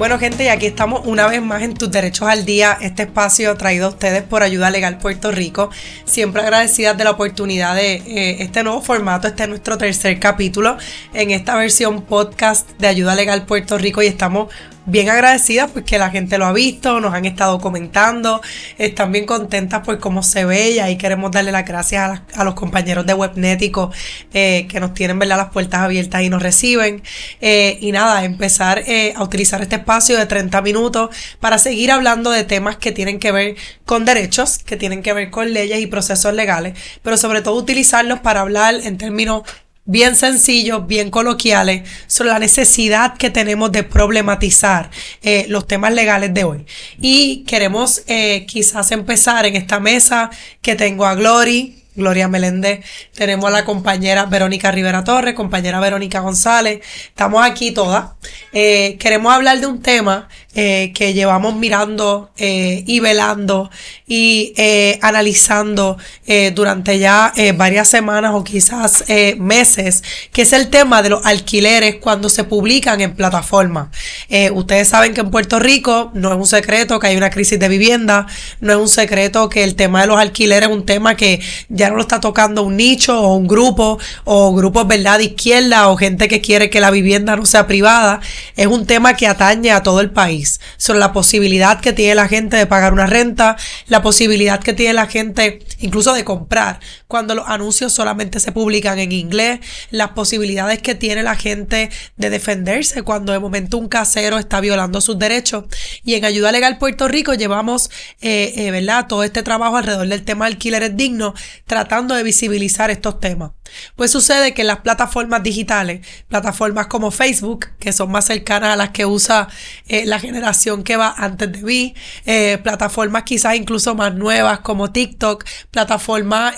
Bueno, gente, y aquí estamos una vez más en Tus Derechos al Día, este espacio traído a ustedes por Ayuda Legal Puerto Rico. Siempre agradecidas de la oportunidad de este nuevo formato. Este es nuestro tercer capítulo en esta versión podcast de Ayuda Legal Puerto Rico y estamos bien agradecidas porque la gente lo ha visto, nos han estado comentando, están bien contentas por cómo se ve y ahí queremos darle las gracias a los compañeros de Webnético que nos tienen, ¿verdad?, las puertas abiertas y nos reciben. Y nada, empezar a utilizar este espacio de 30 minutos para seguir hablando de temas que tienen que ver con derechos, que tienen que ver con leyes y procesos legales, pero sobre todo utilizarlos para hablar en términos bien sencillos, bien coloquiales, sobre la necesidad que tenemos de problematizar los temas legales de hoy. Y queremos quizás empezar en esta mesa que tengo a Gloria Meléndez, tenemos a la compañera Verónica Rivera Torres, compañera Verónica González, estamos aquí todas. Queremos hablar de un tema que llevamos mirando y velando y analizando durante ya varias semanas o quizás meses, que es el tema de los alquileres cuando se publican en plataformas. Ustedes saben que en Puerto Rico no es un secreto que hay una crisis de vivienda, no es un secreto que el tema de los alquileres es un tema que ya no lo está tocando un nicho o un grupo o grupos, ¿verdad?, de izquierda o gente que quiere que la vivienda no sea privada. Es un tema que atañe a todo el país, sobre la posibilidad que tiene la gente de pagar una renta, la posibilidad que tiene la gente incluso de comprar cuando los anuncios solamente se publican en inglés, las posibilidades que tiene la gente de defenderse cuando de momento un casero está violando sus derechos. Y en Ayuda Legal Puerto Rico llevamos ¿verdad?, todo este trabajo alrededor del tema de alquileres dignos, tratando de visibilizar estos temas. Pues sucede que en las plataformas digitales, plataformas como Facebook, que son más cercanas a las que usa la generación que va antes de mí, plataformas quizás incluso más nuevas como TikTok, plataformas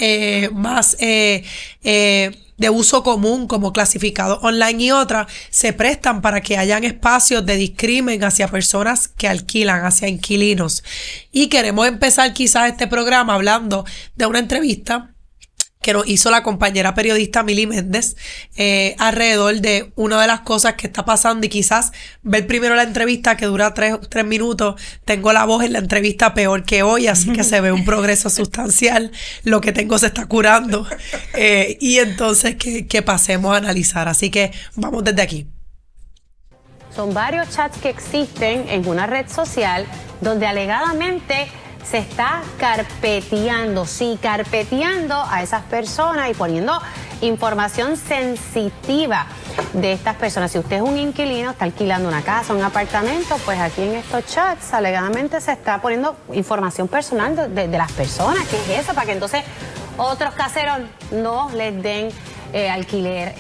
más de uso común como Clasificados Online y otras, se prestan para que hayan espacios de discrimen hacia personas que alquilan, hacia inquilinos. Y queremos empezar quizás este programa hablando de una entrevista que nos hizo la compañera periodista Mili Méndez alrededor de una de las cosas que está pasando, y quizás ver primero la entrevista que dura tres minutos. Tengo la voz en la entrevista peor que hoy, así que se ve un progreso sustancial. Lo que tengo se está curando y entonces que pasemos a analizar. Así que vamos desde aquí. Son varios chats que existen en una red social donde alegadamente se está carpeteando a esas personas y poniendo información sensitiva de estas personas. Si usted es un inquilino, está alquilando una casa, un apartamento, pues aquí en estos chats alegadamente se está poniendo información personal de las personas. ¿Qué es eso? Para que entonces otros caseros no les den alquiler,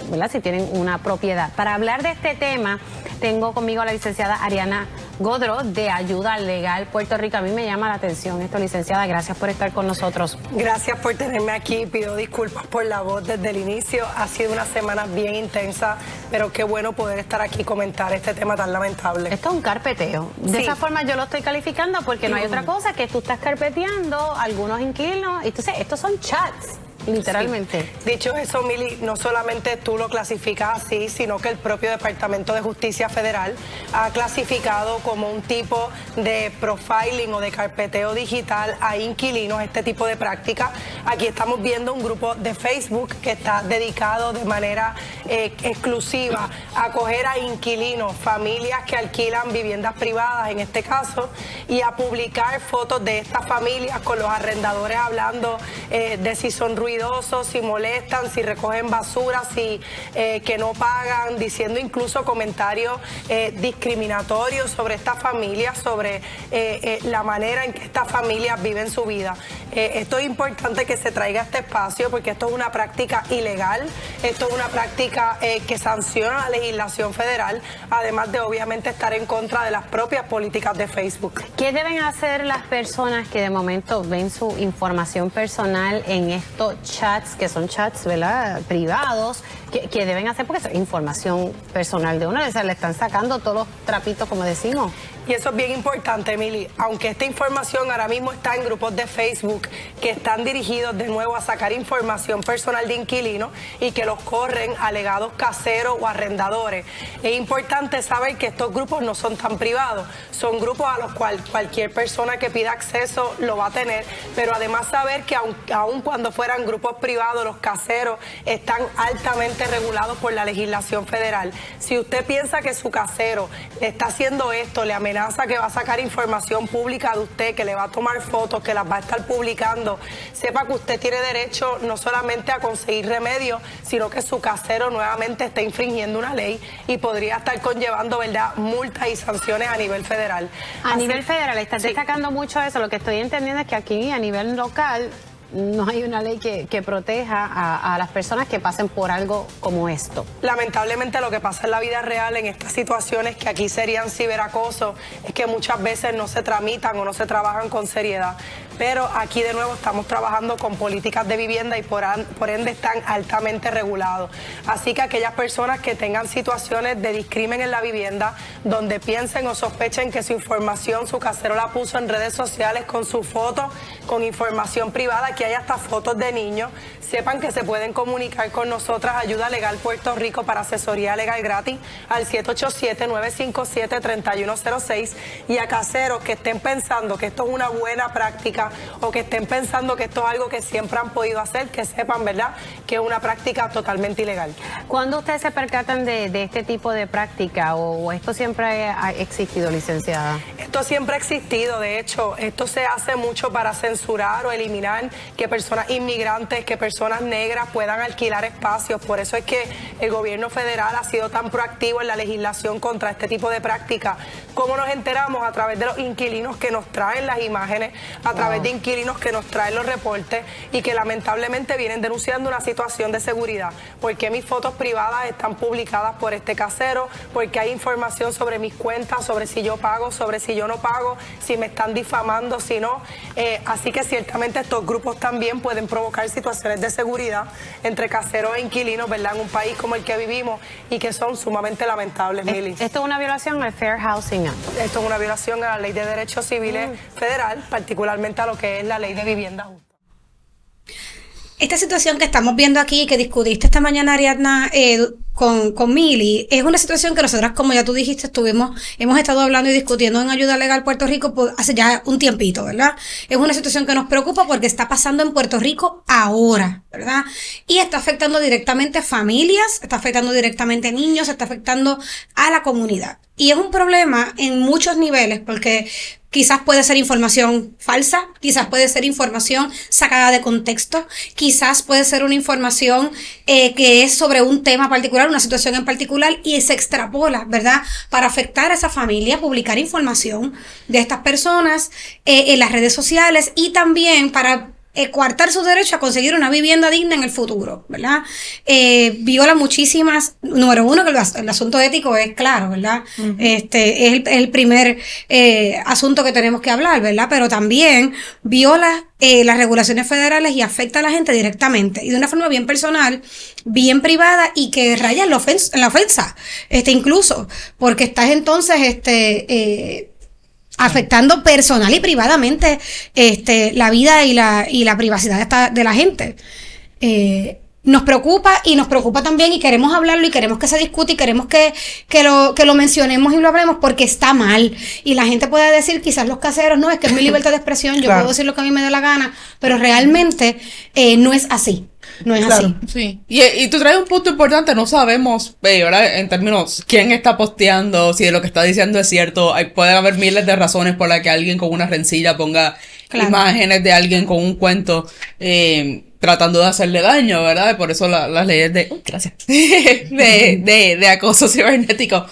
¿verdad?, si tienen una propiedad. Para hablar de este tema, tengo conmigo a la licenciada Ariana Godro de Ayuda Legal Puerto Rico. A mí me llama la atención esto, licenciada. Gracias por estar con nosotros. Gracias por tenerme aquí. Pido disculpas por la voz desde el inicio. Ha sido una semana bien intensa, pero qué bueno poder estar aquí y comentar este tema tan lamentable. Esto es un carpeteo. De esa forma yo lo estoy calificando porque no hay otra cosa que tú estás carpeteando a algunos inquilinos. Entonces, estos son chats. Literalmente. Sí. Dicho eso, Mili, no solamente tú lo clasificas así, sino que el propio Departamento de Justicia Federal ha clasificado como un tipo de profiling o de carpeteo digital a inquilinos este tipo de práctica. Aquí estamos viendo un grupo de Facebook que está dedicado de manera exclusiva a acoger a inquilinos, familias que alquilan viviendas privadas en este caso, y a publicar fotos de estas familias con los arrendadores hablando de si son ruidosos, si molestan, si recogen basura, si que no pagan, diciendo incluso comentarios discriminatorios sobre estas familias, sobre la manera en que estas familias viven su vida. Esto es importante que se traiga a este espacio porque esto es una práctica ilegal, esto es una práctica que sanciona la legislación federal, además de obviamente estar en contra de las propias políticas de Facebook. ¿Qué deben hacer las personas que de momento ven su información personal en estos chats, que son chats, ¿verdad?, privados? ¿Qué deben hacer? Porque es información personal de uno, o sea, le están sacando todos los trapitos, como decimos. Y eso es bien importante, Emily. Aunque esta información ahora mismo está en grupos de Facebook que están dirigidos de nuevo a sacar información personal de inquilinos y que los corren alegados caseros o arrendadores, es importante saber que estos grupos no son tan privados. Son grupos a los cuales cualquier persona que pida acceso lo va a tener, pero además saber que aun cuando fueran grupos privados, los caseros están altamente regulados por la legislación federal. Si usted piensa que su casero está haciendo esto, le amenaza que va a sacar información pública de usted, que le va a tomar fotos, que las va a estar publicando, sepa que usted tiene derecho no solamente a conseguir remedio, sino que su casero nuevamente está infringiendo una ley y podría estar conllevando, ¿verdad?, multas y sanciones a nivel federal. A nivel federal, estás destacando mucho eso. Lo que estoy entendiendo es que aquí a nivel local no hay una ley que proteja a las personas que pasen por algo como esto. Lamentablemente lo que pasa en la vida real en estas situaciones que aquí serían ciberacoso es que muchas veces no se tramitan o no se trabajan con seriedad. Pero aquí de nuevo estamos trabajando con políticas de vivienda y por ende están altamente regulados. Así que aquellas personas que tengan situaciones de discrimen en la vivienda, donde piensen o sospechen que su información, su casero la puso en redes sociales con su foto, con información privada, que hay hasta fotos de niños, sepan que se pueden comunicar con nosotras, Ayuda Legal Puerto Rico, para asesoría legal gratis al 787-957-3106, y a caseros que estén pensando que esto es una buena práctica o que estén pensando que esto es algo que siempre han podido hacer, que sepan, ¿verdad?, que es una práctica totalmente ilegal. ¿Cuándo ustedes se percatan de este tipo de práctica o esto siempre ha existido, licenciada? Esto siempre ha existido. De hecho, esto se hace mucho para censurar o eliminar que personas inmigrantes, que personas negras puedan alquilar espacios. Por eso es que el gobierno federal ha sido tan proactivo en la legislación contra este tipo de prácticas. ¿Cómo nos enteramos? A través de los inquilinos que nos traen las imágenes, a través de inquilinos que nos traen los reportes y que lamentablemente vienen denunciando una situación de seguridad. Porque mis fotos privadas están publicadas por este casero, porque hay información sobre mis cuentas, sobre si yo pago, sobre si yo no pago, si me están difamando, si no. Así que ciertamente estos grupos también pueden provocar situaciones de seguridad entre caseros e inquilinos, ¿verdad?, en un país como el que vivimos y que son sumamente lamentables, Mili. Esto es una violación al Fair Housing Act. Esto es una violación a la Ley de Derechos Civiles federal, particularmente a lo que es la Ley de Vivienda Justa. Esta situación que estamos viendo aquí, que discutiste esta mañana, Ariadna, con Mili, es una situación que nosotras, como ya tú dijiste, hemos estado hablando y discutiendo en Ayuda Legal Puerto Rico hace ya un tiempito, ¿verdad? Es una situación que nos preocupa porque está pasando en Puerto Rico ahora, ¿verdad? Y está afectando directamente a familias, está afectando directamente a niños, está afectando a la comunidad. Y es un problema en muchos niveles porque quizás puede ser información falsa, quizás puede ser información sacada de contexto, quizás puede ser una información que es sobre un tema particular, una situación en particular, y se extrapola, ¿verdad?, para afectar a esa familia, publicar información de estas personas en las redes sociales y también para coartar su derecho a conseguir una vivienda digna en el futuro, ¿verdad? Viola muchísimas, número uno, que el asunto ético es claro, ¿verdad? Es el primer asunto que tenemos que hablar, ¿verdad? Pero también viola las regulaciones federales y afecta a la gente directamente y de una forma bien personal, bien privada y que raya en la ofensa, incluso, porque estás entonces, afectando personal y privadamente la vida y la privacidad de la gente. Nos preocupa y nos preocupa también y queremos hablarlo y queremos que se discute y queremos que lo mencionemos y lo hablemos porque está mal. Y la gente puede decir, quizás los caseros, no, es que es mi libertad de expresión, yo puedo decir lo que a mí me dé la gana, pero realmente no es así. No es así. Sí. Y tú traes un punto importante, no sabemos, ¿verdad?, en términos quién está posteando, si lo que está diciendo es cierto. Pueden haber miles de razones por las que alguien con una rencilla ponga imágenes de alguien con un cuento tratando de hacerle daño, ¿verdad? Por eso las leyes de acoso cibernético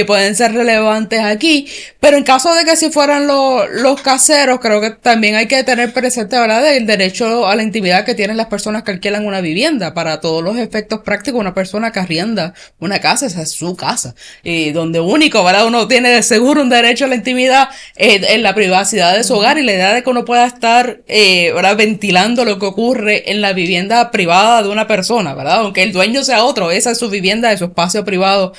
pueden ser relevantes aquí. Pero en caso de que si fueran los caseros, creo que también hay que tener presente, ¿verdad?, el derecho a la intimidad que tienen las personas que alquilan una vivienda. Para todos los efectos prácticos, una persona que arrienda una casa, esa es su casa. Donde único, ¿verdad?, uno tiene de seguro un derecho a la intimidad en la privacidad de su hogar y la idea de que uno pueda estar, ¿verdad?, ventilando lo que ocurre en la vivienda privada de una persona, ¿verdad? Aunque el dueño sea otro, esa es su vivienda, es su espacio privado,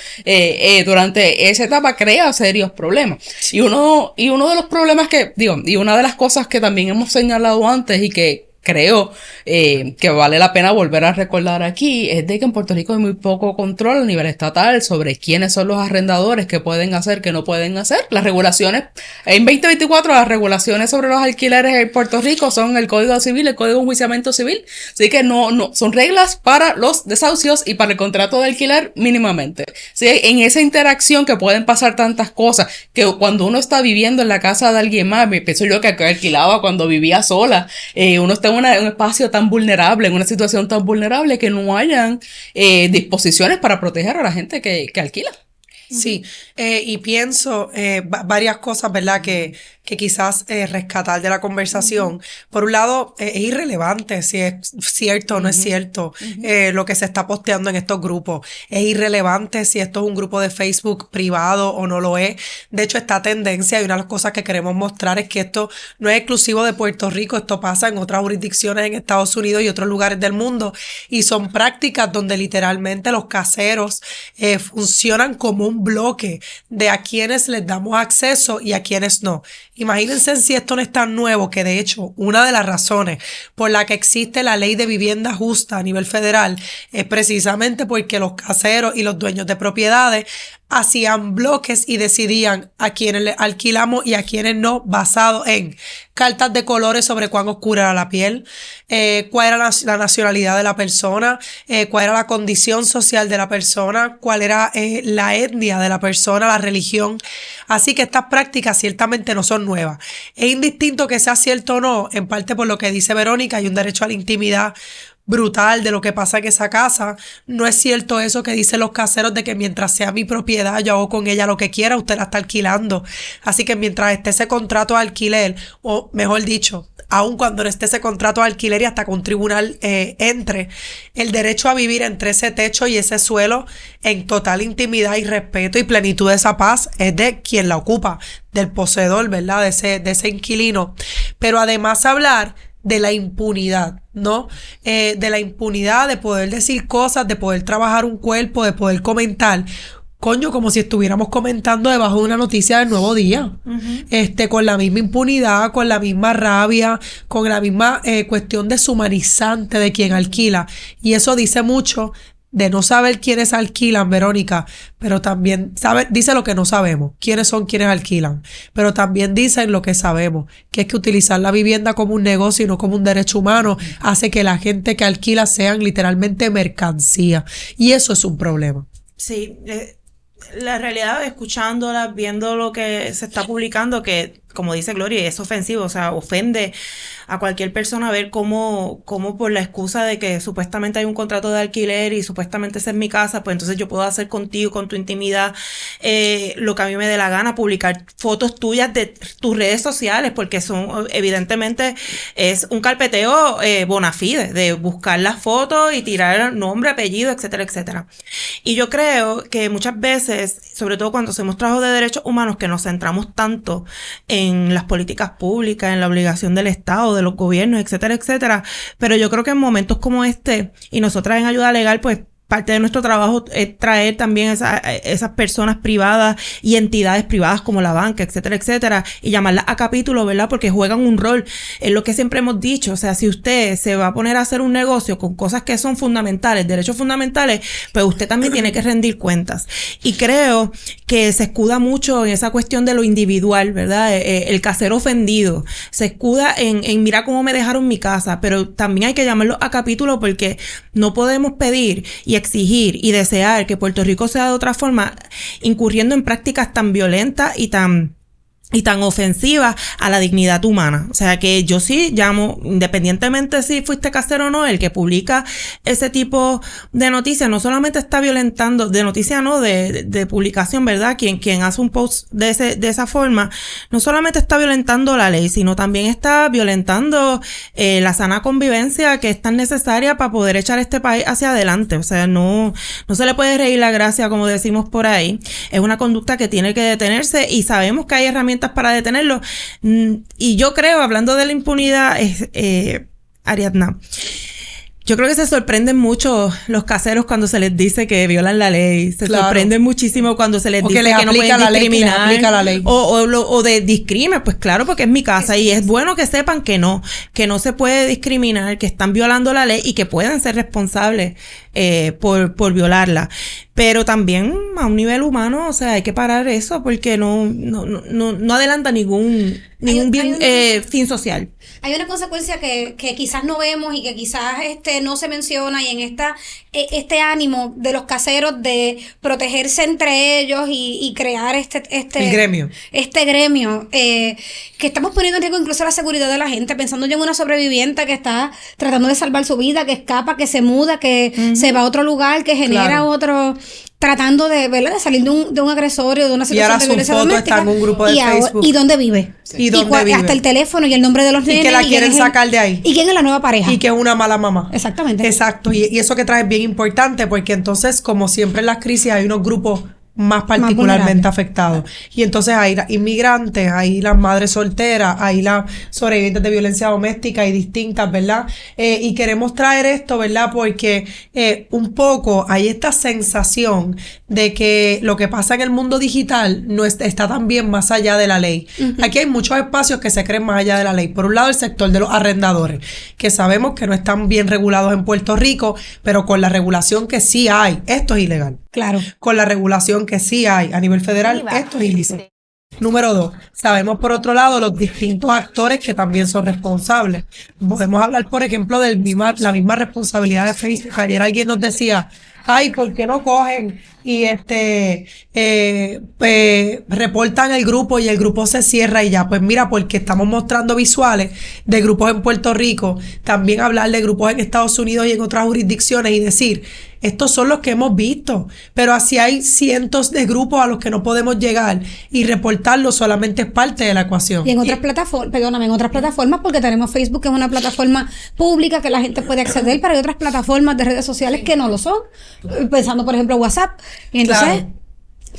durante esa etapa crea serios problemas. Y uno de los problemas y una de las cosas que también hemos señalado antes y que creo que vale la pena volver a recordar aquí es de que en Puerto Rico hay muy poco control a nivel estatal sobre quiénes son los arrendadores, qué pueden hacer, qué no pueden hacer. Las regulaciones, en 2024 las regulaciones sobre los alquileres en Puerto Rico son el Código Civil, el Código de Enjuiciamiento Civil, así que no son reglas para los desahucios y para el contrato de alquiler mínimamente. Sí, en esa interacción que pueden pasar tantas cosas, que cuando uno está viviendo en la casa de alguien más, me pienso yo que alquilaba cuando vivía sola, uno está en un espacio tan vulnerable, en una situación tan vulnerable, que no hayan disposiciones para proteger a la gente que alquila. Sí, y pienso varias cosas, ¿verdad?, que quizás rescatar de la conversación. Por un lado, es irrelevante si es cierto o no es cierto lo que se está posteando en estos grupos. Es irrelevante si esto es un grupo de Facebook privado o no lo es. De hecho, esta tendencia, y una de las cosas que queremos mostrar es que esto no es exclusivo de Puerto Rico, esto pasa en otras jurisdicciones en Estados Unidos y otros lugares del mundo, y son prácticas donde literalmente los caseros funcionan como un bloque de a quienes les damos acceso y a quienes no. Imagínense si esto no es tan nuevo, que de hecho una de las razones por la que existe la ley de vivienda justa a nivel federal es precisamente porque los caseros y los dueños de propiedades hacían bloques y decidían a quienes le alquilamos y a quienes no, basado en cartas de colores sobre cuán oscura era la piel, cuál era la nacionalidad de la persona, cuál era la condición social de la persona, cuál era la etnia de la persona, la religión. Así que estas prácticas ciertamente no son nuevas. Es indistinto que sea cierto o no, en parte por lo que dice Verónica, hay un derecho a la intimidad brutal de lo que pasa en esa casa. No es cierto eso que dicen los caseros de que mientras sea mi propiedad yo hago con ella lo que quiera, usted la está alquilando. Así que mientras esté ese contrato de alquiler, o mejor dicho, aun cuando no esté ese contrato de alquiler y hasta que un tribunal entre, el derecho a vivir entre ese techo y ese suelo en total intimidad y respeto y plenitud de esa paz es de quien la ocupa, del poseedor, ¿verdad?, de ese inquilino. Pero además hablar de la impunidad, ¿no? De la impunidad de poder decir cosas, de poder trabajar un cuerpo, de poder comentar, coño, como si estuviéramos comentando debajo de una noticia del Nuevo Día, con la misma impunidad, con la misma rabia, con la misma cuestión deshumanizante de quien alquila. Y eso dice mucho de no saber quiénes alquilan, Verónica, pero también dice lo que no sabemos, quiénes son quienes alquilan, pero también dicen lo que sabemos, que es que utilizar la vivienda como un negocio y no como un derecho humano hace que la gente que alquila sean literalmente mercancía, y eso es un problema. Sí, la realidad, escuchándola, viendo lo que se está publicando, que como dice Gloria, es ofensivo, o sea, ofende a cualquier persona ver cómo por la excusa de que supuestamente hay un contrato de alquiler y supuestamente esa es mi casa, pues entonces yo puedo hacer contigo, con tu intimidad, lo que a mí me dé la gana, publicar fotos tuyas de tus redes sociales, porque son, evidentemente, es un carpeteo bona fide, de buscar las fotos y tirar nombre, apellido, etcétera, etcétera. Y yo creo que muchas veces, sobre todo cuando hacemos trabajo de derechos humanos, que nos centramos tanto en las políticas públicas, en la obligación del Estado, de los gobiernos, etcétera, etcétera. Pero yo creo que en momentos como este, y nosotras en Ayuda Legal, pues parte de nuestro trabajo es traer también esas personas privadas y entidades privadas como la banca, etcétera, etcétera, y llamarlas a capítulo, ¿verdad? Porque juegan un rol. Es lo que siempre hemos dicho. O sea, si usted se va a poner a hacer un negocio con cosas que son fundamentales, derechos fundamentales, pues usted también tiene que rendir cuentas. Y creo que se escuda mucho en esa cuestión de lo individual, ¿verdad? El casero ofendido. Se escuda en mira cómo me dejaron mi casa, pero también hay que llamarlo a capítulo porque no podemos pedir y exigir y desear que Puerto Rico sea de otra forma, incurriendo en prácticas tan violentas y tan ofensiva a la dignidad humana. O sea que yo sí llamo, independientemente si fuiste casero o no, el que publica ese tipo de noticias no solamente está violentando, de noticia no, de publicación, ¿verdad? Quien hace un post de esa forma, no solamente está violentando la ley, sino también está violentando la sana convivencia que es tan necesaria para poder echar este país hacia adelante. O sea, no se le puede reír la gracia, como decimos por ahí. Es una conducta que tiene que detenerse y sabemos que hay herramientas herramientas para detenerlo. Y yo creo, hablando de la impunidad, Ariadna, yo creo que se sorprenden mucho los caseros cuando se les dice que violan la ley. Se sorprenden muchísimo cuando se les dice que no pueden discriminar. La ley. O de discrimen. Pues claro, porque es mi casa. Y es bueno que sepan que no se puede discriminar, que están violando la ley y que pueden ser responsables por violarla. Pero también a un nivel humano, o sea, hay que parar eso porque no adelanta ningún fin social. Hay una consecuencia que quizás no vemos y que quizás no se menciona, y en este ánimo de los caseros de protegerse entre ellos y crear el gremio. Este gremio, que estamos poniendo en riesgo incluso la seguridad de la gente, pensando yo en una sobreviviente que está tratando de salvar su vida, que escapa, que se muda, que se va a otro lugar, que genera otro, tratando de, ¿verdad?, de salir de un agresorio, de una situación de violencia doméstica. Está en un grupo de Facebook. ¿Y dónde vive? Sí. ¿Y dónde vive? Hasta el teléfono y el nombre de los nenes. Y que la quieren sacar de ahí. ¿Y quién es la nueva pareja? Y que es una mala mamá. Exactamente. Exacto. Y eso que traes es bien importante, porque entonces, como siempre en las crisis, hay unos grupos más particularmente afectados. Y entonces hay las inmigrantes, hay las madres solteras, hay las sobrevivientes de violencia doméstica y distintas, ¿verdad? Y queremos traer esto, ¿verdad? Porque un poco hay esta sensación de que lo que pasa en el mundo digital no está también más allá de la ley. Aquí hay muchos espacios que se creen más allá de la ley. Por un lado, el sector de los arrendadores, que sabemos que no están bien regulados en Puerto Rico, pero con la regulación que sí hay, esto es ilegal. Claro. Con la regulación que sí hay a nivel federal, esto es ilícito. Número 2, sabemos por otro lado los distintos actores que también son responsables. Podemos hablar, por ejemplo, la misma responsabilidad de Facebook. Ayer alguien nos decía, ay, ¿por qué no cogen y reportan el grupo y el grupo se cierra y ya? Pues mira, porque estamos mostrando visuales de grupos en Puerto Rico, también hablar de grupos en Estados Unidos y en otras jurisdicciones y decir, estos son los que hemos visto, pero así hay cientos de grupos a los que no podemos llegar, y reportarlo solamente es parte de la ecuación. Y en otras plataformas, porque tenemos Facebook, que es una plataforma pública que la gente puede acceder, pero hay otras plataformas de redes sociales que no lo son, pensando por ejemplo WhatsApp. Y entonces,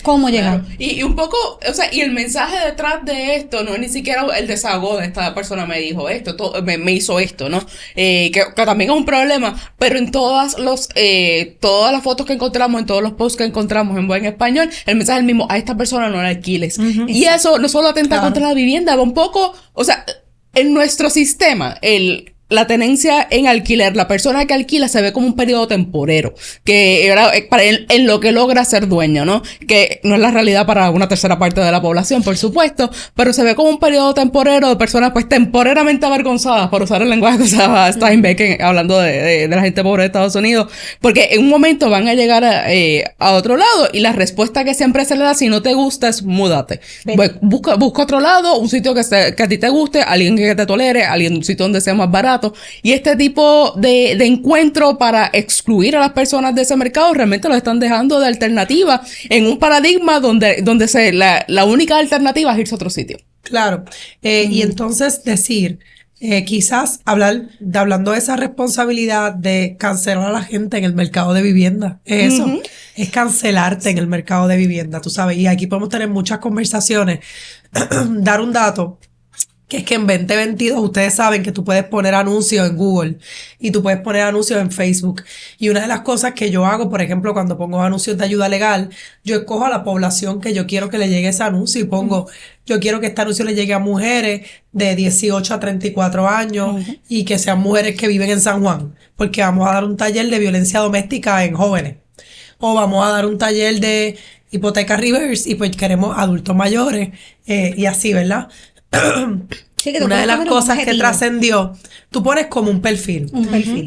¿cómo llegar? Claro. Y un poco, o sea, y el mensaje detrás de esto no es ni siquiera el desahogo de esta persona me dijo esto, me hizo esto, ¿no? Que también es un problema, pero en todas las fotos que encontramos, en todos los posts que encontramos en Buen Español, el mensaje es el mismo: a esta persona no la alquiles. Y eso no solo atenta contra la vivienda, va un poco, o sea, en nuestro sistema, la tenencia en alquiler, la persona que alquila se ve como un periodo temporero, que en lo que logra ser dueño, ¿no? Que no es la realidad para una tercera parte de la población, por supuesto, pero se ve como un periodo temporero de personas pues temporeramente avergonzadas, por usar el lenguaje que usaba Steinbeck hablando de la gente pobre de Estados Unidos, porque en un momento van a llegar a otro lado, y la respuesta que siempre se le da: si no te gusta, es múdate. Pues, busca otro lado, un sitio que a ti te guste, alguien que te tolere, un sitio donde sea más barato. Y este tipo de encuentro para excluir a las personas de ese mercado realmente lo están dejando de alternativa en un paradigma donde la única alternativa es irse a otro sitio. Claro. Y entonces decir, quizás hablando de esa responsabilidad de cancelar a la gente en el mercado de vivienda, es eso, es cancelarte en el mercado de vivienda, tú sabes. Y aquí podemos tener muchas conversaciones. Dar un dato, que es que en 2022 ustedes saben que tú puedes poner anuncios en Google y tú puedes poner anuncios en Facebook. Y una de las cosas que yo hago, por ejemplo, cuando pongo anuncios de ayuda legal, yo escojo a la población que yo quiero que le llegue ese anuncio y pongo, yo quiero que este anuncio le llegue a mujeres de 18 a 34 años y que sean mujeres que viven en San Juan, porque vamos a dar un taller de violencia doméstica en jóvenes. O vamos a dar un taller de hipoteca reverse y pues queremos adultos mayores y así, ¿verdad? Sí, una de las cosas que trascendió, tú pones como un perfil.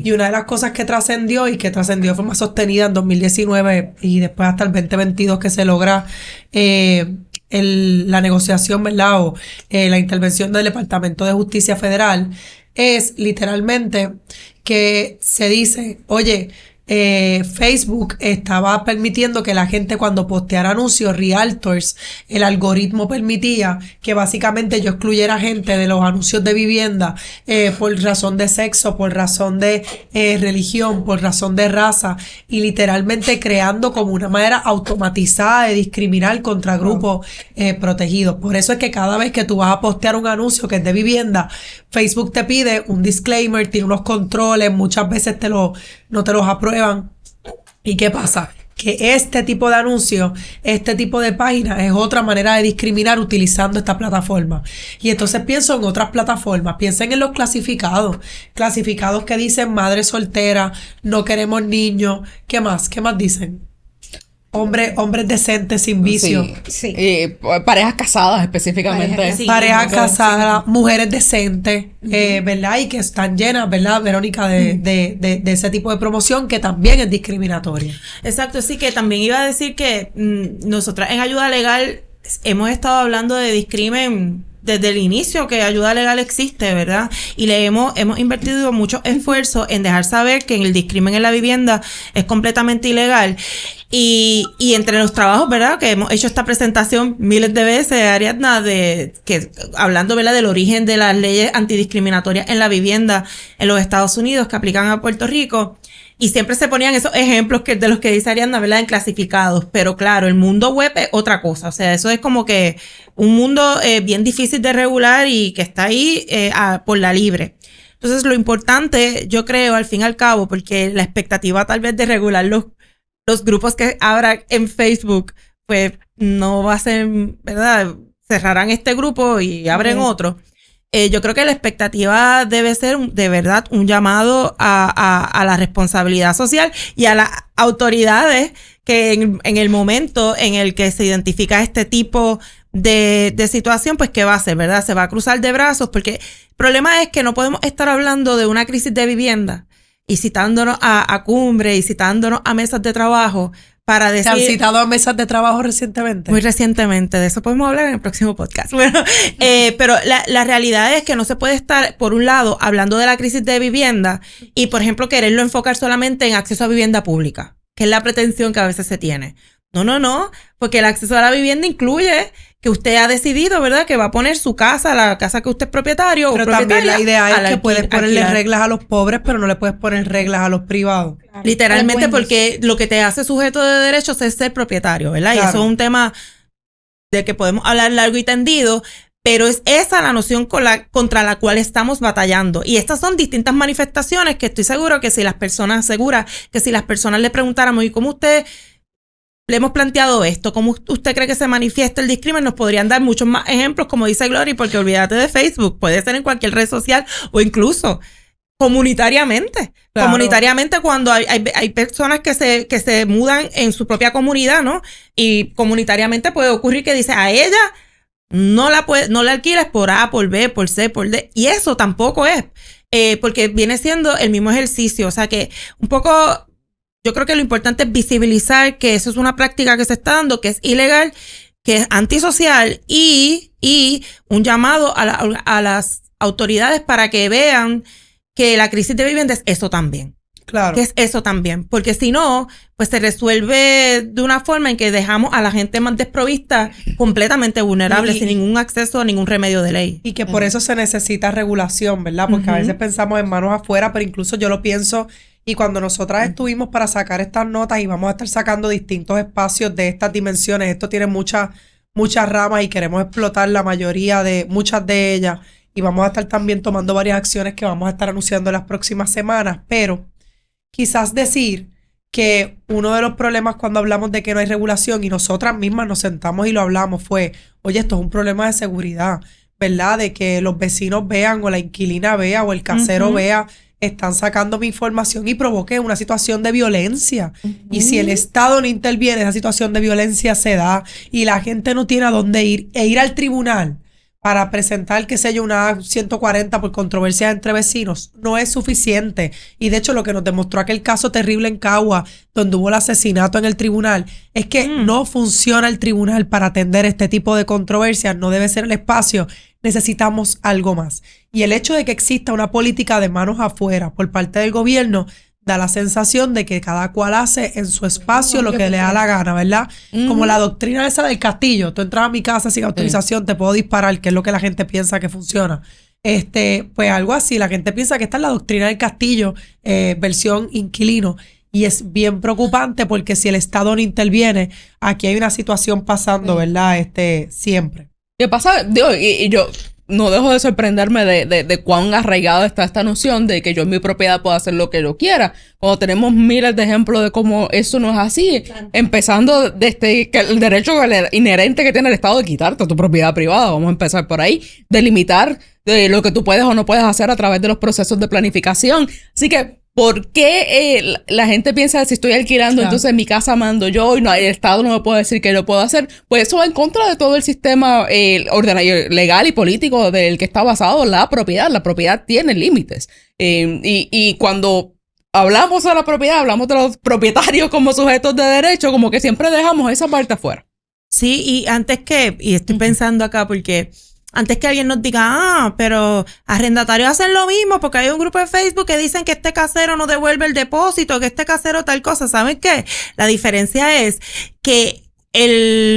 Y una de las cosas que trascendió y que trascendió de forma sostenida en 2019 y después hasta el 2022 que se logra la negociación, ¿verdad? O la intervención del Departamento de Justicia Federal, es literalmente que se dice, oye, Facebook estaba permitiendo que la gente cuando posteara anuncios, realtors, el algoritmo permitía que básicamente yo excluyera gente de los anuncios de vivienda por razón de sexo, por razón de religión, por razón de raza, y literalmente creando como una manera automatizada de discriminar contra grupos protegidos. Por eso es que cada vez que tú vas a postear un anuncio que es de vivienda, Facebook te pide un disclaimer, tiene unos controles, muchas veces no te los aprueban. ¿Y qué pasa? Que este tipo de anuncios, este tipo de páginas es otra manera de discriminar utilizando esta plataforma. Y entonces pienso en otras plataformas, piensen en los clasificados que dicen madre soltera, no queremos niños, ¿qué más? ¿Qué más dicen? Hombres decentes, sin vicio. Sí. Parejas casadas específicamente. Parejas casadas, mujeres decentes, ¿verdad? Y que están llenas, ¿verdad, Verónica? De ese tipo de promoción que también es discriminatoria. Exacto, sí, que también iba a decir que nosotras en Ayuda Legal hemos estado hablando de discrimen desde el inicio, que Ayuda Legal existe, ¿verdad? Y hemos invertido mucho esfuerzo en dejar saber que el discrimen en la vivienda es completamente ilegal. Y entre los trabajos, ¿verdad?, que hemos hecho esta presentación miles de veces, Ariadna, hablando, ¿verdad?, del origen de las leyes antidiscriminatorias en la vivienda en los Estados Unidos que aplican a Puerto Rico. Y siempre se ponían esos ejemplos de los que dice Ariadna, ¿verdad?, en clasificados. Pero claro, el mundo web es otra cosa. O sea, eso es como que un mundo bien difícil de regular y que está ahí por la libre. Entonces, lo importante, yo creo, al fin y al cabo, porque la expectativa tal vez de regular los grupos que abran en Facebook, pues no va a ser, ¿verdad? Cerrarán este grupo y abren otro. Yo creo que la expectativa debe ser de verdad un llamado a la responsabilidad social y a las autoridades que en el momento en el que se identifica este tipo de situación, pues ¿qué va a hacer, verdad? Se va a cruzar de brazos, porque el problema es que no podemos estar hablando de una crisis de vivienda y citándonos a Cumbre y citándonos a mesas de trabajo para decir... ¿Te han citado a mesas de trabajo recientemente? Muy recientemente, de eso podemos hablar en el próximo podcast. Bueno, pero la realidad es que no se puede estar, por un lado, hablando de la crisis de vivienda y, por ejemplo, quererlo enfocar solamente en acceso a vivienda pública, que es la pretensión que a veces se tiene. No, porque el acceso a la vivienda incluye que usted ha decidido, ¿verdad?, que va a poner su casa, la casa que usted es propietario pero o propietaria. Pero también la idea es que puedes ponerle alquilar. reglas a los pobres, pero no le puedes poner reglas a los privados. Claro. Literalmente, porque lo que te hace sujeto de derechos es ser propietario, ¿verdad? Claro. Y eso es un tema del que podemos hablar largo y tendido, pero es esa la noción contra la cual estamos batallando. Y estas son distintas manifestaciones que estoy seguro que si las personas le preguntáramos, ¿y cómo usted le hemos planteado esto? ¿Cómo usted cree que se manifiesta el discrimen? Nos podrían dar muchos más ejemplos, como dice Glory, porque olvídate de Facebook, puede ser en cualquier red social o incluso comunitariamente. Claro. Comunitariamente, cuando hay personas que se mudan en su propia comunidad, ¿no? Y comunitariamente puede ocurrir que dice a ella no la alquiles por A, por B, por C, por D. Y eso tampoco es, porque viene siendo el mismo ejercicio. O sea que un poco... Yo creo que lo importante es visibilizar que eso es una práctica que se está dando, que es ilegal, que es antisocial y un llamado a las autoridades para que vean que la crisis de vivienda es eso también. Claro. Que es eso también. Porque si no, pues se resuelve de una forma en que dejamos a la gente más desprovista completamente vulnerable, sin ningún acceso a ningún remedio de ley. Y que por eso se necesita regulación, ¿verdad? Porque a veces pensamos en manos afuera, pero incluso yo lo pienso. Y cuando nosotras estuvimos para sacar estas notas y vamos a estar sacando distintos espacios de estas dimensiones, esto tiene muchas ramas y queremos explotar la mayoría de muchas de ellas y vamos a estar también tomando varias acciones que vamos a estar anunciando en las próximas semanas, pero quizás decir que uno de los problemas cuando hablamos de que no hay regulación y nosotras mismas nos sentamos y lo hablamos fue, oye, esto es un problema de seguridad, ¿verdad? De que los vecinos vean o la inquilina vea o el casero vea, están sacando mi información y provoque una situación de violencia. Y si el Estado no interviene, esa situación de violencia se da y la gente no tiene a dónde ir e ir al tribunal para presentar, qué sé yo, una 140 por controversias entre vecinos, no es suficiente. Y de hecho lo que nos demostró aquel caso terrible en Cagua, donde hubo el asesinato en el tribunal, es que no funciona el tribunal para atender este tipo de controversias, no debe ser el espacio. Necesitamos algo más. Y el hecho de que exista una política de manos afuera por parte del gobierno da la sensación de que cada cual hace en su espacio lo que le da la gana, ¿verdad? Como la doctrina esa del castillo. Tú entras a mi casa sin autorización, te puedo disparar, que es lo que la gente piensa que funciona. Pues algo así, la gente piensa que esta es la doctrina del castillo, versión inquilino. Y es bien preocupante porque si el Estado no interviene, aquí hay una situación pasando, ¿verdad? Siempre. ¿Qué pasa? Digo, y yo no dejo de sorprenderme de cuán arraigada está esta noción de que yo en mi propiedad puedo hacer lo que yo quiera. Cuando tenemos miles de ejemplos de cómo eso no es así. Claro. Empezando desde que el derecho inherente que tiene el Estado de quitarte tu propiedad privada. Vamos a empezar por ahí. De limitar lo que tú puedes o no puedes hacer a través de los procesos de planificación. Así que, ¿por qué la gente piensa que si estoy alquilando, claro, entonces en mi casa mando yo y no, el Estado no me puede decir que yo puedo hacer? Pues eso va en contra de todo el sistema legal y político del que está basado la propiedad. La propiedad tiene límites. Y cuando hablamos de la propiedad, hablamos de los propietarios como sujetos de derecho, como que siempre dejamos esa parte afuera. Sí, y estoy pensando acá porque antes que alguien nos diga, pero arrendatarios hacen lo mismo porque hay un grupo de Facebook que dicen que este casero no devuelve el depósito, que este casero tal cosa. ¿Saben qué? La diferencia es que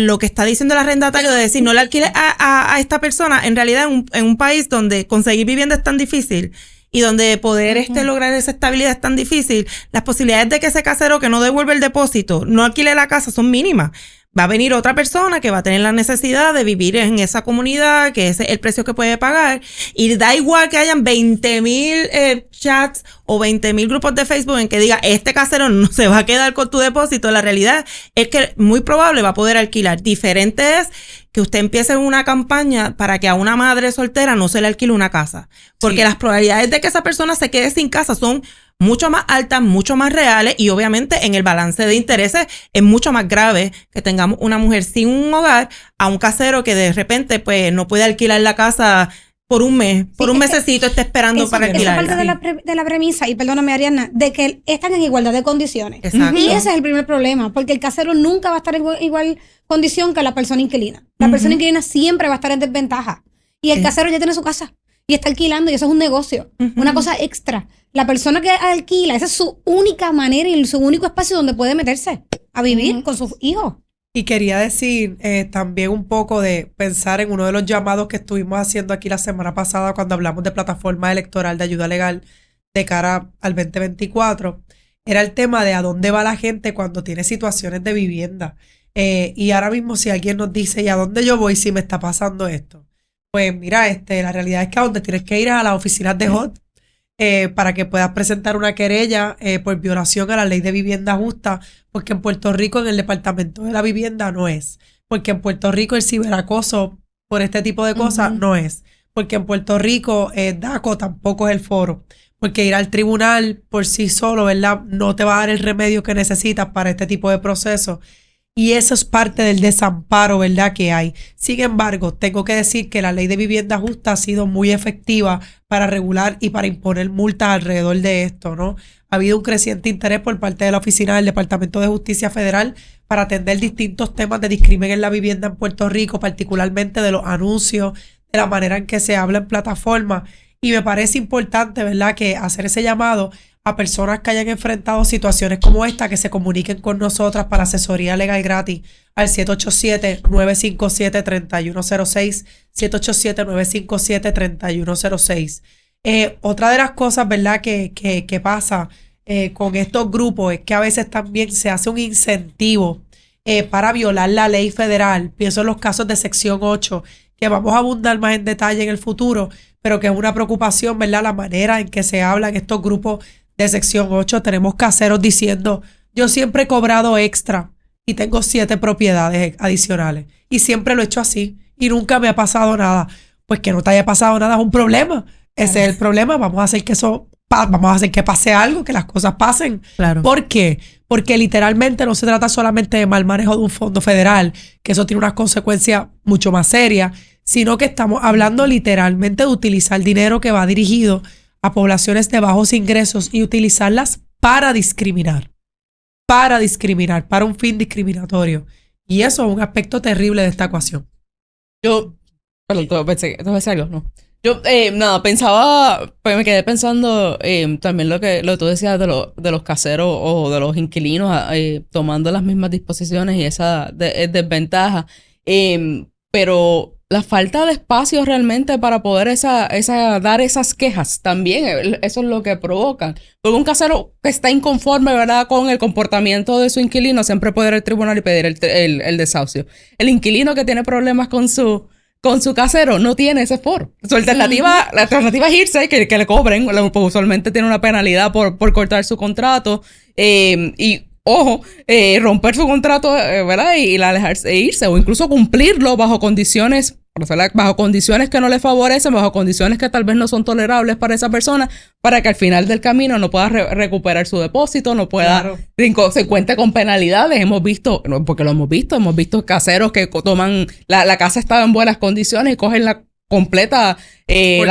lo que está diciendo el arrendatario de decir no le alquile a esta persona, en realidad en un país donde conseguir vivienda es tan difícil y donde poder lograr esa estabilidad es tan difícil, las posibilidades de que ese casero que no devuelve el depósito no alquile la casa son mínimas. Va a venir otra persona que va a tener la necesidad de vivir en esa comunidad, que ese es el precio que puede pagar. Y da igual que hayan 20,000 chats o 20,000 grupos de Facebook en que diga, este casero no se va a quedar con tu depósito. La realidad es que muy probable va a poder alquilar. Diferente es que usted empiece una campaña para que a una madre soltera no se le alquile una casa. Porque las probabilidades de que esa persona se quede sin casa son mucho más altas, mucho más reales y obviamente en el balance de intereses es mucho más grave que tengamos una mujer sin un hogar a un casero que de repente pues no puede alquilar la casa por un mes, por un mesecito está esperando para alquilar. Eso es parte de la premisa, y perdóname Ariadna, de que están en igualdad de condiciones. Exacto. Y ese es el primer problema, porque el casero nunca va a estar en igual condición que la persona inquilina. La persona inquilina siempre va a estar en desventaja. Y el casero ya tiene su casa y está alquilando y eso es un negocio, una cosa extra. La persona que alquila, esa es su única manera y su único espacio donde puede meterse a vivir con sus hijos. Y quería decir también un poco de pensar en uno de los llamados que estuvimos haciendo aquí la semana pasada cuando hablamos de plataforma electoral de ayuda legal de cara al 2024. Era el tema de a dónde va la gente cuando tiene situaciones de vivienda. Y ahora mismo si alguien nos dice, ¿y a dónde yo voy si me está pasando esto? Pues mira, la realidad es que a donde tienes que ir a las oficinas de HOT para que puedas presentar una querella por violación a la ley de vivienda justa, porque en Puerto Rico en el Departamento de la Vivienda no es, porque en Puerto Rico el ciberacoso por este tipo de cosas no es, porque en Puerto Rico DACO tampoco es el foro, porque ir al tribunal por sí solo, ¿verdad?, no te va a dar el remedio que necesitas para este tipo de procesos. Y eso es parte del desamparo, ¿verdad?, que hay. Sin embargo, tengo que decir que la ley de vivienda justa ha sido muy efectiva para regular y para imponer multas alrededor de esto, ¿no? Ha habido un creciente interés por parte de la Oficina del Departamento de Justicia Federal para atender distintos temas de discrimen en la vivienda en Puerto Rico, particularmente de los anuncios, de la manera en que se habla en plataformas. Y me parece importante, ¿verdad?, que hacer ese llamado a personas que hayan enfrentado situaciones como esta, que se comuniquen con nosotras para asesoría legal gratis al 787-957-3106, 787-957-3106. Otra de las cosas, ¿verdad?, que pasa con estos grupos es que a veces también se hace un incentivo para violar la ley federal. Pienso en los casos de sección 8, que vamos a abundar más en detalle en el futuro, pero que es una preocupación, ¿verdad?, la manera en que se habla en estos grupos de sección 8. Tenemos caseros diciendo, yo siempre he cobrado extra y tengo 7 propiedades adicionales y siempre lo he hecho así y nunca me ha pasado nada. Pues que no te haya pasado nada es un problema. Ese es el problema. Vamos a hacer que pase algo, que las cosas pasen. Claro. ¿Por qué? Porque literalmente no se trata solamente de mal manejo de un fondo federal, que eso tiene unas consecuencias mucho más serias, sino que estamos hablando literalmente de utilizar dinero que va dirigido a poblaciones de bajos ingresos y utilizarlas para discriminar, para un fin discriminatorio. Y eso es un aspecto terrible de esta ecuación. Perdón, ¿tú ves algo? No. Yo, nada, pensaba, pues me quedé pensando también lo que tú decías de los caseros o de los inquilinos tomando las mismas disposiciones y esa desventaja. Pero la falta de espacio realmente para poder dar esas quejas también, eso es lo que provocan. Porque un casero que está inconforme, ¿verdad?, con el comportamiento de su inquilino, siempre puede ir al tribunal y pedir el desahucio. El inquilino que tiene problemas con su casero no tiene ese foro. Su alternativa, la alternativa es irse, que le cobren, pues usualmente tiene una penalidad por cortar su contrato, y ojo, romper su contrato, ¿verdad? Y alejarse e irse, o incluso cumplirlo bajo condiciones que no le favorecen, bajo condiciones que tal vez no son tolerables para esa persona, para que al final del camino no pueda recuperar su depósito, no pueda, se cuente con penalidades. Hemos visto caseros que toman, la casa estaba en buenas condiciones y cogen la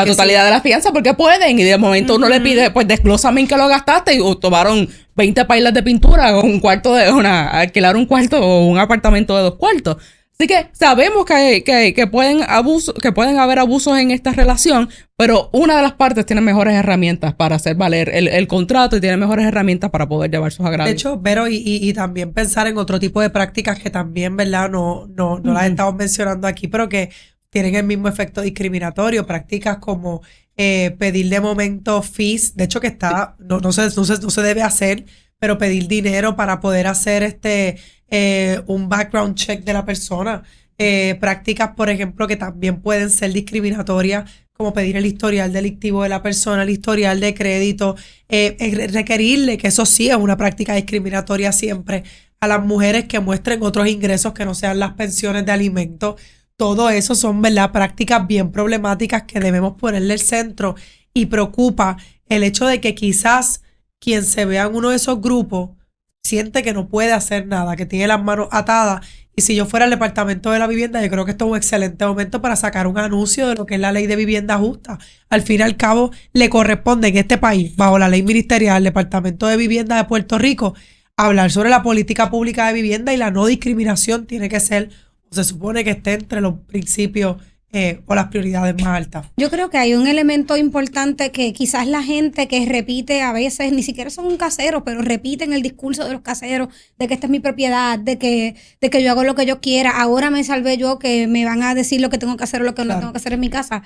totalidad de la fianza porque pueden, y de momento uno le pide, pues desglósame en qué lo gastaste, y tomaron 20 pailas de pintura o alquilar un cuarto o un apartamento de 2 cuartos. Así que sabemos que pueden haber abusos en esta relación, pero una de las partes tiene mejores herramientas para hacer valer el contrato y tiene mejores herramientas para poder llevar sus agravios. De hecho, Vero, y también pensar en otro tipo de prácticas que también, ¿verdad? No las estamos mencionando aquí, pero que tienen el mismo efecto discriminatorio. Prácticas como pedir de momento fees, de hecho que no se debe hacer, pero pedir dinero para poder hacer un background check de la persona. Prácticas, por ejemplo, que también pueden ser discriminatorias, como pedir el historial delictivo de la persona, el historial de crédito, requerirle, que eso sí es una práctica discriminatoria siempre, a las mujeres que muestren otros ingresos que no sean las pensiones de alimentos. Todo eso son, ¿verdad?, prácticas bien problemáticas que debemos ponerle el centro, y preocupa el hecho de que quizás quien se vea en uno de esos grupos siente que no puede hacer nada, que tiene las manos atadas. Y si yo fuera al Departamento de la Vivienda, yo creo que esto es un excelente momento para sacar un anuncio de lo que es la Ley de Vivienda Justa. Al fin y al cabo, le corresponde en este país, bajo la ley ministerial, al Departamento de Vivienda de Puerto Rico, hablar sobre la política pública de vivienda, y la no discriminación tiene que ser, o se supone que esté entre los principios o las prioridades más altas. Yo creo que hay un elemento importante que quizás la gente que repite a veces, ni siquiera son un casero, pero repiten el discurso de los caseros, de que esta es mi propiedad, de que yo hago lo que yo quiera, ahora me salvé yo, que me van a decir lo que tengo que hacer o lo que no tengo que hacer en mi casa.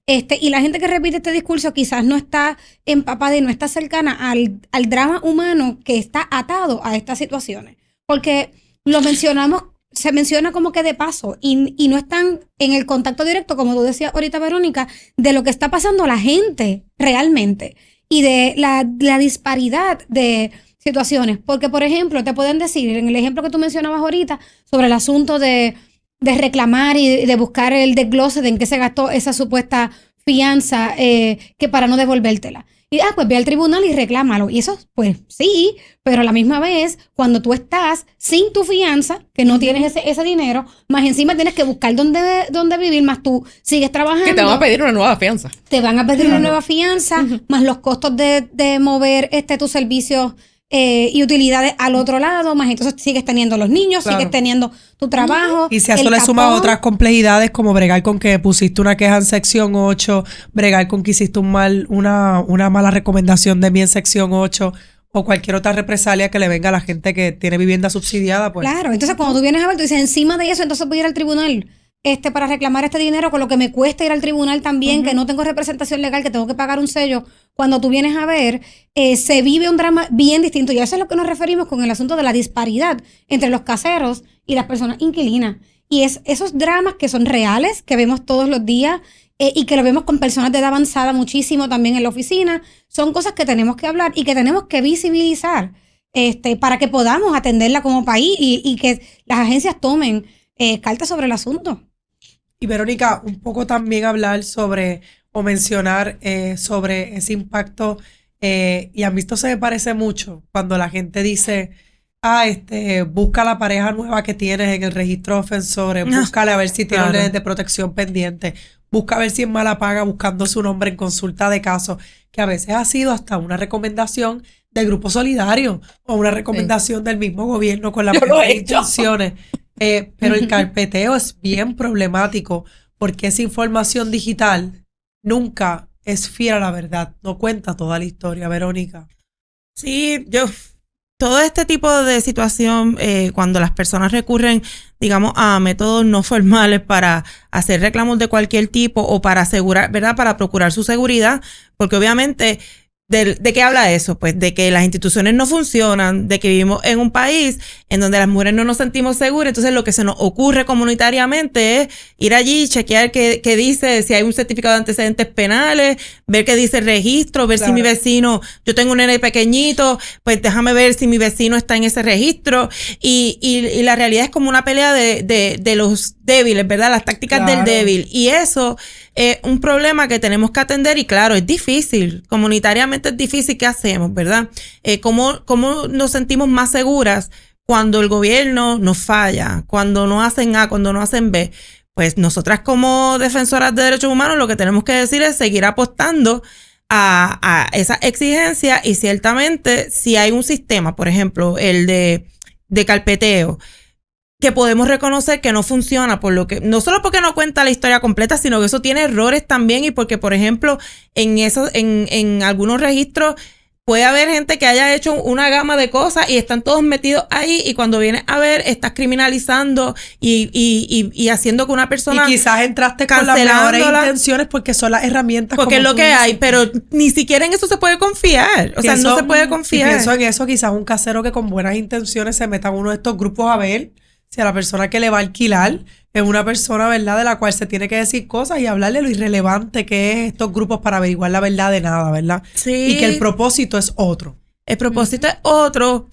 Y la gente que repite este discurso quizás no está empapada y no está cercana al drama humano que está atado a estas situaciones. Porque se menciona como que de paso y no están en el contacto directo, como tú decías ahorita, Verónica, de lo que está pasando a la gente realmente y de la disparidad de situaciones. Porque, por ejemplo, te pueden decir, en el ejemplo que tú mencionabas ahorita, sobre el asunto de reclamar y de buscar el desglose de en qué se gastó esa supuesta fianza que para no devolvértela. Y pues ve al tribunal y reclámalo. Y eso, pues sí, pero a la misma vez, cuando tú estás sin tu fianza, que no tienes ese dinero, más encima tienes que buscar dónde vivir, más tú sigues trabajando. Que te van a pedir una nueva fianza. Te van a pedir una nueva fianza, más los costos de mover tus servicios y utilidades al otro lado, más entonces sigues teniendo los niños, sigues teniendo tu trabajo. Y si a eso le sumas otras complejidades, como bregar con que pusiste una queja en sección 8, bregar con que hiciste una mala recomendación de mí en sección 8, o cualquier otra represalia que le venga a la gente que tiene vivienda subsidiada, pues. Claro, entonces cuando tú vienes a ver, tú dices, encima de eso, entonces voy a ir al tribunal para reclamar este dinero, con lo que me cuesta ir al tribunal también, que no tengo representación legal, que tengo que pagar un sello. Cuando tú vienes a ver, se vive un drama bien distinto. Y a eso es lo que nos referimos con el asunto de la disparidad entre los caseros y las personas inquilinas. Y es esos dramas que son reales, que vemos todos los días, y que lo vemos con personas de edad avanzada muchísimo también en la oficina, son cosas que tenemos que hablar y que tenemos que visibilizar para que podamos atenderla como país y que las agencias tomen cartas sobre el asunto. Y Verónica, un poco también hablar sobre o mencionar sobre ese impacto, y a mí esto se me parece mucho cuando la gente dice, busca la pareja nueva que tienes en el registro de ofensores, búscale a ver si tiene órdenes de protección pendiente, busca a ver si es mala paga buscando su nombre en consulta de casos, que a veces ha sido hasta una recomendación del Grupo Solidario o una recomendación del mismo gobierno con las mismas intenciones. Pero el carpeteo es bien problemático porque esa información digital nunca es fiel a la verdad, no cuenta toda la historia, Verónica. Sí, todo este tipo de situación, cuando las personas recurren, digamos, a métodos no formales para hacer reclamos de cualquier tipo o para asegurar, ¿verdad? Para procurar su seguridad, porque obviamente, ¿de qué habla eso? Pues de que las instituciones no funcionan, de que vivimos en un país en donde las mujeres no nos sentimos seguras, entonces lo que se nos ocurre comunitariamente es ir allí, chequear qué dice, si hay un certificado de antecedentes penales, ver qué dice el registro, ver si mi vecino, yo tengo un nene pequeñito, pues déjame ver si mi vecino está en ese registro, y la realidad es como una pelea de los débiles, ¿verdad? Las tácticas del débil, y eso es un problema que tenemos que atender, y claro, es difícil, comunitariamente es difícil. ¿Qué hacemos, verdad? ¿Cómo nos sentimos más seguras cuando el gobierno nos falla, cuando no hacen A, cuando no hacen B? Pues nosotras como defensoras de derechos humanos lo que tenemos que decir es seguir apostando a esa exigencia, y ciertamente si hay un sistema, por ejemplo, el de carpeteo, que podemos reconocer que no funciona, por lo que no solo porque no cuenta la historia completa, sino que eso tiene errores también, y porque, por ejemplo, en algunos registros puede haber gente que haya hecho una gama de cosas y están todos metidos ahí, y cuando vienes a ver, estás criminalizando y haciendo que una persona, y quizás entraste con las mejores intenciones porque son las herramientas, porque es lo que hay, pero ni siquiera en eso se puede confiar. O sea, no se puede confiar. Y pienso en eso, quizás un casero que con buenas intenciones se meta en uno de estos grupos a ver si a la persona que le va a alquilar es una persona, ¿verdad?, de la cual se tiene que decir cosas y hablarle lo irrelevante que es estos grupos para averiguar la verdad de nada, ¿verdad? Sí. Y que el propósito es otro. El propósito es otro.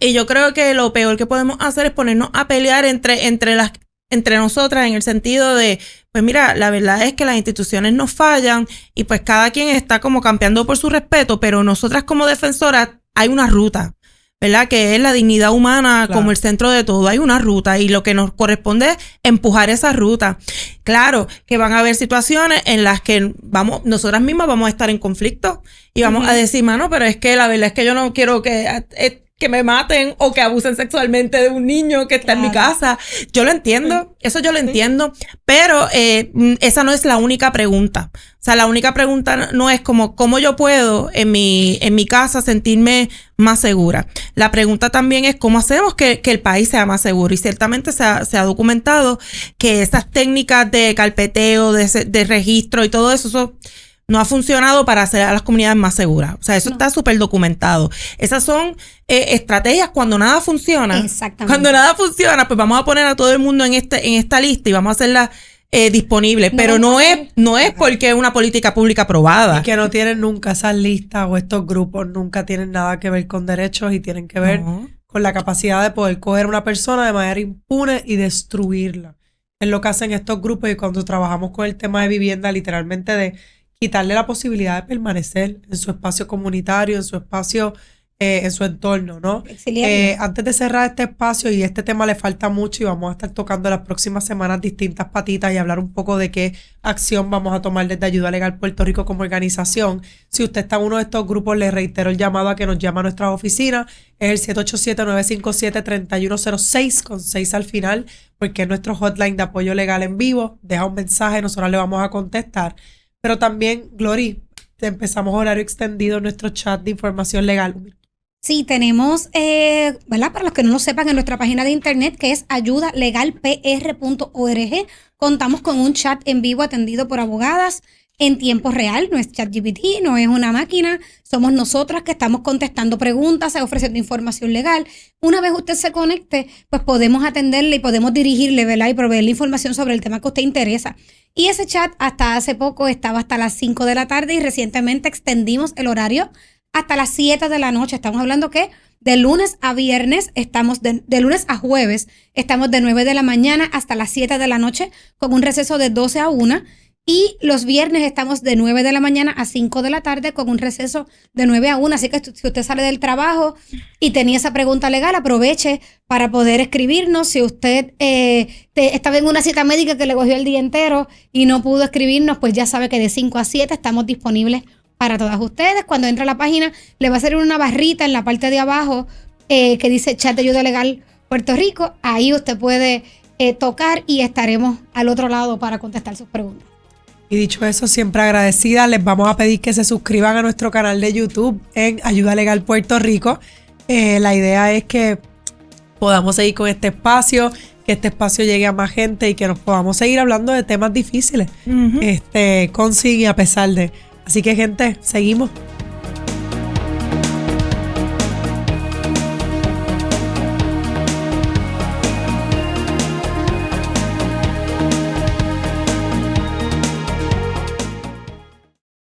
Y yo creo que lo peor que podemos hacer es ponernos a pelear entre nosotras, en el sentido de, pues mira, la verdad es que las instituciones nos fallan y pues cada quien está como campeando por su respeto, pero nosotras como defensoras hay una ruta, ¿verdad? Que es la dignidad humana, claro, como el centro de todo. Hay una ruta y lo que nos corresponde es empujar esa ruta. Claro que van a haber situaciones en las que nosotras mismas vamos a estar en conflicto y vamos a decir, mano, pero es que la verdad es que yo no quiero que me maten o que abusen sexualmente de un niño que está en mi casa. Yo lo entiendo, eso yo lo entiendo, pero esa no es la única pregunta. O sea, la única pregunta no es como cómo yo puedo en mi casa sentirme más segura. La pregunta también es cómo hacemos que el país sea más seguro. Y ciertamente se ha documentado que esas técnicas de carpeteo, de registro y todo eso no ha funcionado para hacer a las comunidades más seguras. O sea, eso está súper documentado. Esas son estrategias cuando nada funciona. Exactamente. Cuando nada funciona, pues vamos a poner a todo el mundo en esta lista y vamos a hacerla disponible, pero no es porque es una política pública aprobada. Y que no tienen nunca esas listas o estos grupos, nunca tienen nada que ver con derechos y tienen que ver con la capacidad de poder coger a una persona de manera impune y destruirla. Es lo que hacen estos grupos, y cuando trabajamos con el tema de vivienda, literalmente de quitarle la posibilidad de permanecer en su espacio comunitario, en su espacio, en su entorno, ¿no? Antes de cerrar este espacio, y este tema le falta mucho y vamos a estar tocando las próximas semanas distintas patitas y hablar un poco de qué acción vamos a tomar desde Ayuda Legal Puerto Rico como organización. Si usted está en uno de estos grupos, le reitero el llamado a que nos llame a nuestras oficinas. Es el 787-957-3106 con 6 al final, porque es nuestro hotline de apoyo legal en vivo. Deja un mensaje, nosotros le vamos a contestar. Pero también, Glory, empezamos horario extendido en nuestro chat de información legal. Sí, tenemos, ¿verdad? Para los que no lo sepan, en nuestra página de internet, que es ayudalegalpr.org, contamos con un chat en vivo atendido por abogadas en tiempo real. No es ChatGPT, no es una máquina, somos nosotras que estamos contestando preguntas, ofreciendo información legal. Una vez usted se conecte, pues podemos atenderle y podemos dirigirle, ¿verdad? Y proveerle información sobre el tema que a usted interesa. Y ese chat hasta hace poco estaba hasta las 5 de la tarde y recientemente extendimos el horario hasta las 7 de la noche. Estamos hablando que de lunes a viernes, estamos de lunes a jueves, estamos de 9 de la mañana hasta las 7 de la noche con un receso de 12 a 1. Y los viernes estamos de 9 de la mañana a 5 de la tarde con un receso de 9 a 1. Así que si usted sale del trabajo y tenía esa pregunta legal, aproveche para poder escribirnos. Si usted estaba en una cita médica que le cogió el día entero y no pudo escribirnos, pues ya sabe que de 5 a 7 estamos disponibles para todas ustedes. Cuando entra a la página, le va a salir una barrita en la parte de abajo que dice Chat de Ayuda Legal Puerto Rico. Ahí usted puede tocar y estaremos al otro lado para contestar sus preguntas. Y dicho eso, siempre agradecida, les vamos a pedir que se suscriban a nuestro canal de YouTube en Ayuda Legal Puerto Rico. La idea es que podamos seguir con este espacio, que este espacio llegue a más gente y que nos podamos seguir hablando de temas difíciles, con sí y a pesar de. Así que, gente, seguimos.